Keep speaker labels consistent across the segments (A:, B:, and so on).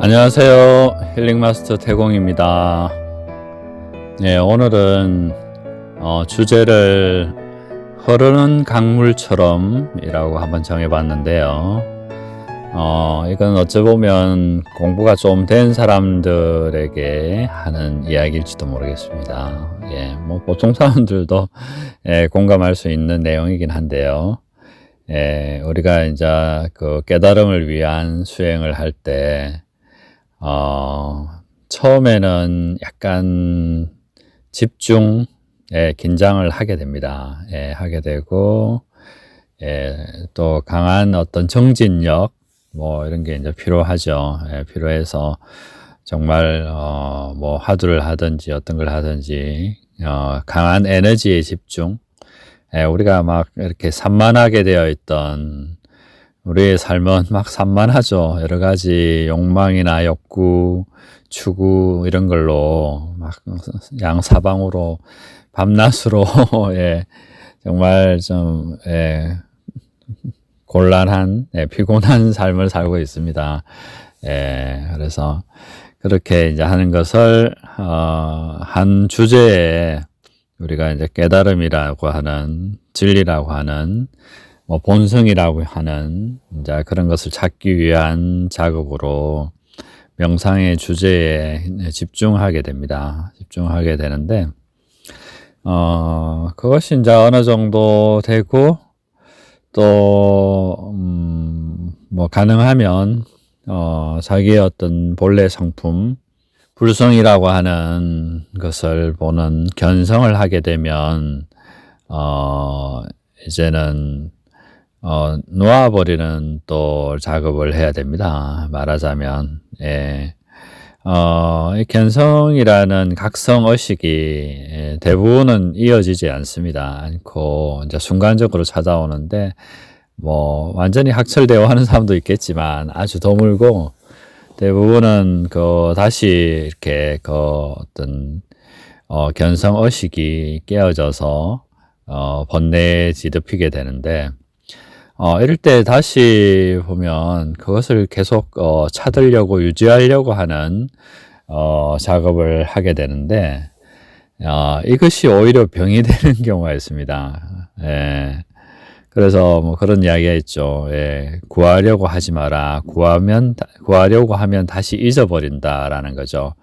A: 안녕하세요. 힐링마스터 태공입니다. 네, 오늘은 주제를 흐르는 강물처럼 이라고 한번 정해봤는데요. 이건 어찌 보면 공부가 좀 된 사람들에게 하는 이야기일지도 모르겠습니다. 뭐 보통 사람들도 공감할 수 있는 내용이긴 한데요. 우리가 이제 그 깨달음을 위한 수행을 할 때 처음에는 약간 집중, 긴장을 하게 됩니다. 하게 되고, 또 강한 어떤 정진력, 뭐 이런 게 이제 필요하죠. 필요해서 정말, 뭐 화두를 하든지 어떤 걸 하든지, 강한 에너지의 집중, 우리가 막 이렇게 산만하게 되어 있던 우리의 삶은 막 산만하죠. 여러 가지 욕망이나 욕구, 추구 이런 걸로 막 양사방으로 밤낮으로 정말 좀 곤란한 피곤한 삶을 살고 있습니다. 그래서 그렇게 이제 하는 것을 한 주제에 우리가 이제 깨달음이라고 하는 진리라고 하는 뭐 본성이라고 하는 이제 그런 것을 찾기 위한 작업으로 명상의 주제에 집중하게 됩니다. 집중하게 되는데 그것이 이제 어느 정도 되고 또 뭐 가능하면 자기의 어떤 본래 성품 불성이라고 하는 것을 보는 견성을 하게 되면 이제는 놓아버리는 또 작업을 해야 됩니다. 말하자면, 이 견성이라는 각성 의식이 대부분은 이어지지 않고, 이제 순간적으로 찾아오는데, 뭐, 완전히 학철되어 하는 사람도 있겠지만, 아주 드물고, 대부분은 다시 이렇게 어떤, 견성 의식이 깨어져서, 번뇌에 뒤덮이게 되는데, 이럴 때 다시 보면 그것을 계속 찾으려고 유지하려고 하는 작업을 하게 되는데 이것이 오히려 병이 되는 경우가 있습니다. 그래서 뭐 그런 이야기가 있죠. 구하려고 하지 마라. 구하려고 하면 다시 잊어버린다라는 거죠.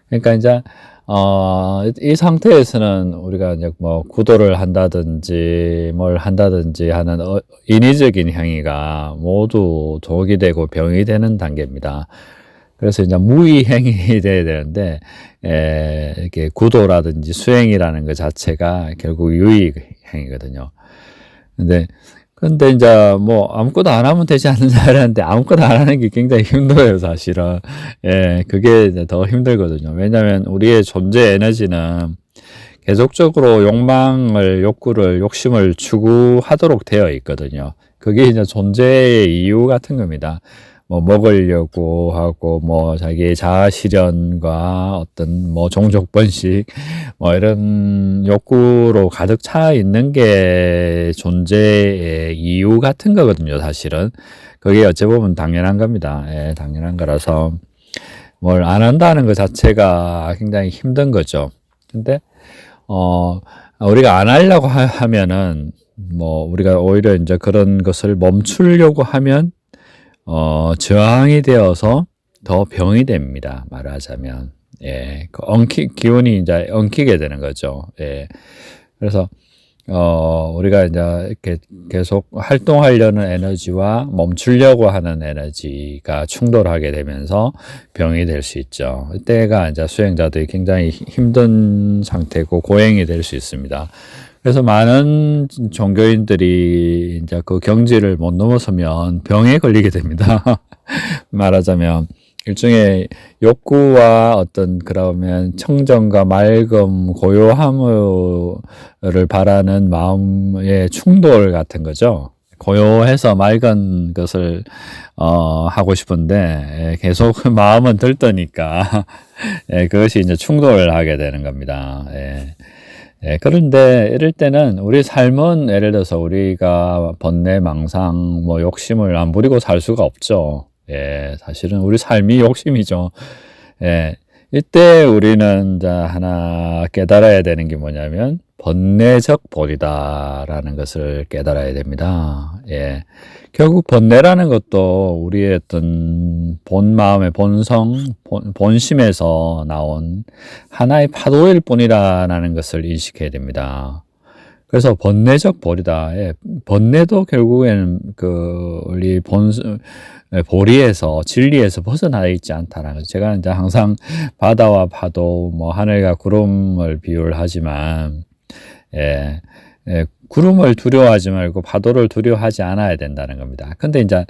A: 그러니까 이제 이 상태에서는 우리가 이제 뭐 구도를 한다든지 뭘 한다든지 하는 인위적인 행위가 모두 독이 되고 병이 되는 단계입니다. 그래서 이제 무의행위 돼야 되는데, 이렇게 구도라든지 수행이라는 것 자체가 결국 유의행위거든요. 근데 이제 뭐 아무것도 안 하면 되지 않는 사람한테 아무것도 안 하는 게 굉장히 힘들어요, 사실은. 그게 이제 더 힘들거든요. 왜냐하면 우리의 존재 에너지는 계속적으로 욕구를, 욕심을 추구하도록 되어 있거든요. 그게 이제 존재의 이유 같은 겁니다. 뭐 먹으려고 하고 뭐 자기의 자아 실현과 어떤 뭐 종족 번식 뭐 이런 욕구로 가득 차 있는 게 존재의 이유 같은 거거든요, 사실은. 그게 어찌 보면 당연한 겁니다. 당연한 거라서 뭘 안 한다는 것 자체가 굉장히 힘든 거죠. 근데 우리가 안 하려고 하면은 뭐 우리가 오히려 이제 그런 것을 멈추려고 하면 저항이 되어서 더 병이 됩니다. 말하자면. 기운이 이제 엉키게 되는 거죠. 그래서, 우리가 이제 이렇게 계속 활동하려는 에너지와 멈추려고 하는 에너지가 충돌하게 되면서 병이 될 수 있죠. 이때가 이제 수행자들이 굉장히 힘든 상태고 고행이 될 수 있습니다. 그래서 많은 종교인들이 이제 그 경지를 못 넘어서면 병에 걸리게 됩니다. 말하자면 일종의 욕구와 어떤 그러면 청정과 맑음, 고요함을 바라는 마음의 충돌 같은 거죠. 고요해서 맑은 것을 하고 싶은데 계속 마음은 들떠니까 그것이 이제 충돌을 하게 되는 겁니다. 그런데 이럴 때는 우리 삶은 예를 들어서 우리가 번뇌, 망상, 뭐 욕심을 안 부리고 살 수가 없죠. 예, 사실은 우리 삶이 욕심이죠. 예, 이때 우리는 이제 하나 깨달아야 되는 게 뭐냐면 번뇌적 본이다라는 것을 깨달아야 됩니다. 예, 결국 번뇌라는 것도 우리의 어떤 본 마음의 본성, 본심에서 나온 하나의 파도일 뿐이라는 것을 인식해야 됩니다. 그래서 번뇌적 보리다. 예, 번뇌도 결국에는 우리 보리에서, 진리에서 벗어나 있지 않다라는 거죠. 제가 이제 항상 바다와 파도, 뭐, 하늘과 구름을 비유를 하지만, 예, 구름을 두려워하지 말고 파도를 두려워하지 않아야 된다는 겁니다. 근데 이제,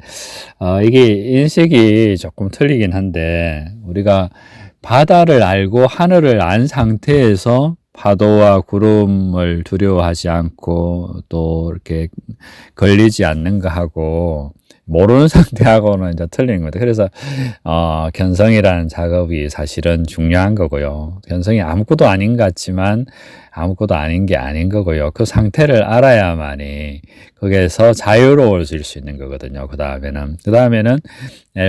A: 이게 인식이 조금 틀리긴 한데, 우리가 바다를 알고 하늘을 안 상태에서 파도와 구름을 두려워하지 않고 또 이렇게 걸리지 않는 거 하고 모르는 상태하고는 이제 틀린 겁니다. 그래서 견성이라는 작업이 사실은 중요한 거고요. 견성이 아무것도 아닌 것 같지만 아무것도 아닌 게 아닌 거고요. 그 상태를 알아야만이 거기에서 자유로워질 수 있는 거거든요. 그 다음에는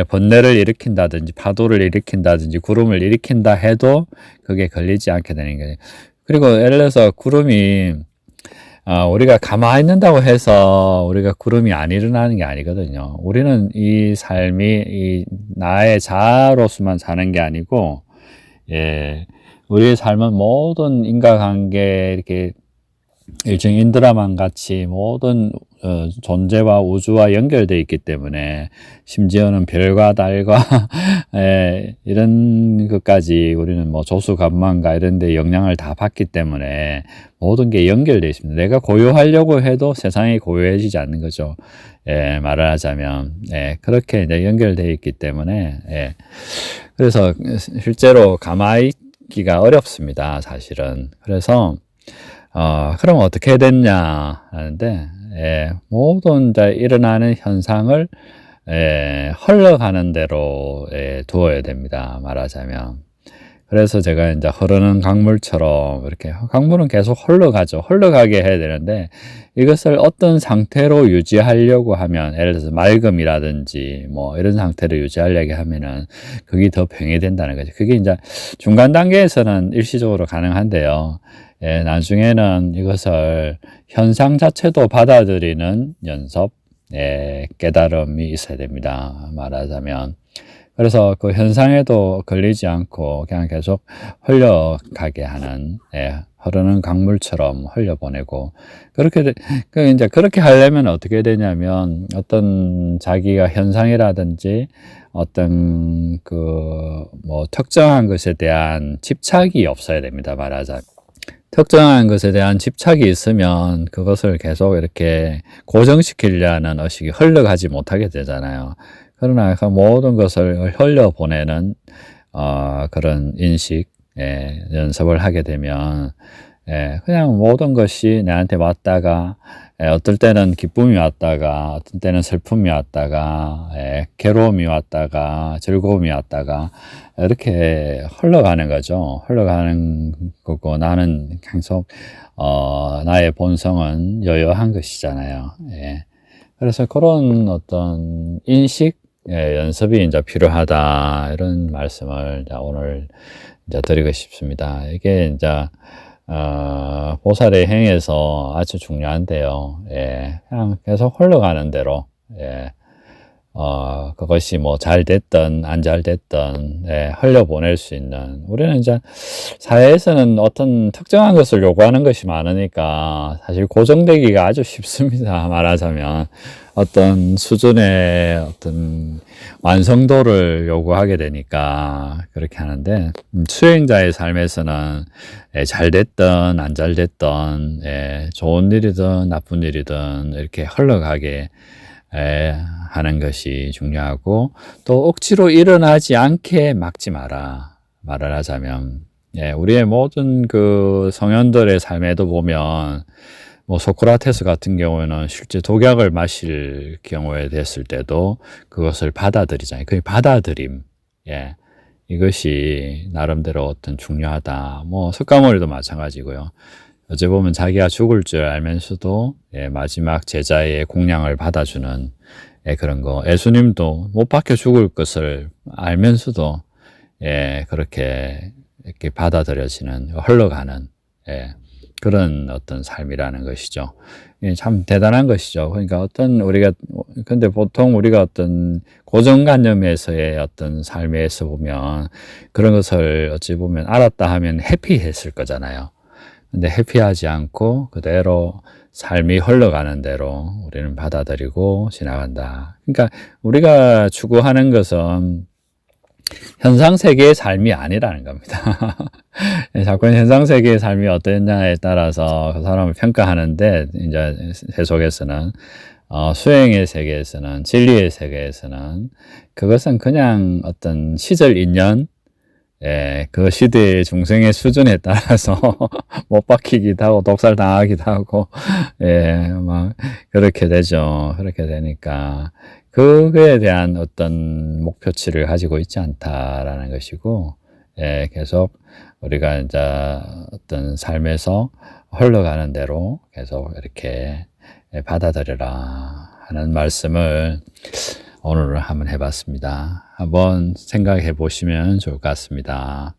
A: 번뇌를 일으킨다든지 파도를 일으킨다든지 구름을 일으킨다 해도 그게 걸리지 않게 되는 거예요. 그리고 예를 들어서 구름이 우리가 가만히 있는다고 해서 우리가 구름이 안 일어나는 게 아니거든요. 우리는 이 삶이 이 나의 자아로서만 사는 게 아니고, 예, 우리의 삶은 모든 인과관계 이렇게 일종의 인드라만 같이 모든 존재와 우주와 연결되어 있기 때문에 심지어는 별과 달과 이런 것까지 우리는 뭐 조수간만가 이런 데 영향을 다 받기 때문에 모든 게 연결되어 있습니다. 내가 고요하려고 해도 세상이 고요해지지 않는 거죠. 예, 말을 하자면 그렇게 이제 연결되어 있기 때문에 그래서 실제로 가만히 있기가 어렵습니다. 사실은. 그래서 그럼 어떻게 해야 됐냐 하는데, 모든 일어나는 현상을, 흘러가는 대로, 두어야 됩니다. 말하자면. 그래서 제가 이제 흐르는 강물처럼 이렇게 강물은 계속 흘러가죠. 흘러가게 해야 되는데 이것을 어떤 상태로 유지하려고 하면 예를 들어서 맑음이라든지 뭐 이런 상태로 유지하려고 하면은 그게 더 병이 된다는 거죠. 그게 이제 중간 단계에서는 일시적으로 가능한데요. 나중에는 이것을 현상 자체도 받아들이는 연습, 깨달음이 있어야 됩니다. 말하자면. 그래서 그 현상에도 걸리지 않고 그냥 계속 흘러가게 하는, 흐르는 강물처럼 흘려보내고, 이제 그렇게 하려면 어떻게 되냐면, 어떤 자기가 현상이라든지, 어떤 특정한 것에 대한 집착이 없어야 됩니다. 말하자면. 특정한 것에 대한 집착이 있으면 그것을 계속 이렇게 고정시키려는 의식이 흘러가지 못하게 되잖아요. 그러나 그 모든 것을 흘려보내는 그런 인식, 연습을 하게 되면 그냥 모든 것이 내한테 왔다가 어떨 때는 기쁨이 왔다가 어떤 때는 슬픔이 왔다가 괴로움이 왔다가 즐거움이 왔다가 이렇게 흘러가는 거죠. 흘러가는 거고 나는 계속 나의 본성은 여여한 것이잖아요. 그래서 그런 어떤 인식 연습이 이제 필요하다 이런 말씀을 오늘 이제 드리고 싶습니다. 이게 이제 보살의 행에서 아주 중요한데요. 그냥 계속 흘러가는 대로 그것이 뭐 잘 됐든 안 잘 됐든 흘려보낼 수 있는 우리는 이제 사회에서는 어떤 특정한 것을 요구하는 것이 많으니까 사실 고정되기가 아주 쉽습니다. 말하자면 어떤 수준의 어떤 완성도를 요구하게 되니까 그렇게 하는데 수행자의 삶에서는 잘 됐든 안 잘 됐든 좋은 일이든 나쁜 일이든 이렇게 흘러가게 하는 것이 중요하고 또 억지로 일어나지 않게 막지 마라. 말을 하자면 우리의 모든 그 성현들의 삶에도 보면 뭐 소크라테스 같은 경우에는 실제 독약을 마실 경우에 됐을 때도 그것을 받아들이잖아요. 그 받아들임. 이것이 나름대로 어떤 중요하다. 뭐 석가모니도 마찬가지고요. 어찌 보면 자기가 죽을 줄 알면서도 마지막 제자의 공양을 받아주는 예, 그런 거. 예수님도 못 박혀 죽을 것을 알면서도 예, 그렇게 이렇게 받아들여지는 흘러가는 예, 그런 어떤 삶이라는 것이죠. 예, 참 대단한 것이죠. 그러니까 어떤 우리가 근데 보통 우리가 어떤 고정관념에서의 어떤 삶에서 보면 그런 것을 어찌 보면 알았다 하면 해피했을 거잖아요. 근데 해피하지 않고 그대로 삶이 흘러가는 대로 우리는 받아들이고 지나간다. 그러니까 우리가 추구하는 것은 현상 세계의 삶이 아니라는 겁니다. 자꾸 현상 세계의 삶이 어땠냐에 따라서 그 사람을 평가하는데 이제 세속에서는 수행의 세계에서는 진리의 세계에서는 그것은 그냥 어떤 시절 인연 예, 그 시대의 중생의 수준에 따라서 못 박히기도 하고 독살 당하기도 하고 예, 막 그렇게 되죠. 그렇게 되니까 그거에 대한 어떤 목표치를 가지고 있지 않다라는 것이고 예, 계속 우리가 이제 어떤 삶에서 흘러가는 대로 계속 이렇게 받아들여라 하는 말씀을 오늘 한번 해봤습니다. 한번 생각해 보시면 좋을 것 같습니다.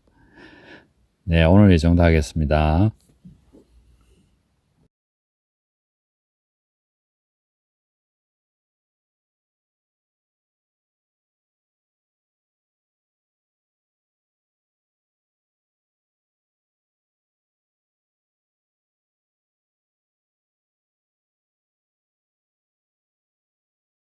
A: 네, 오늘 이 정도 하겠습니다.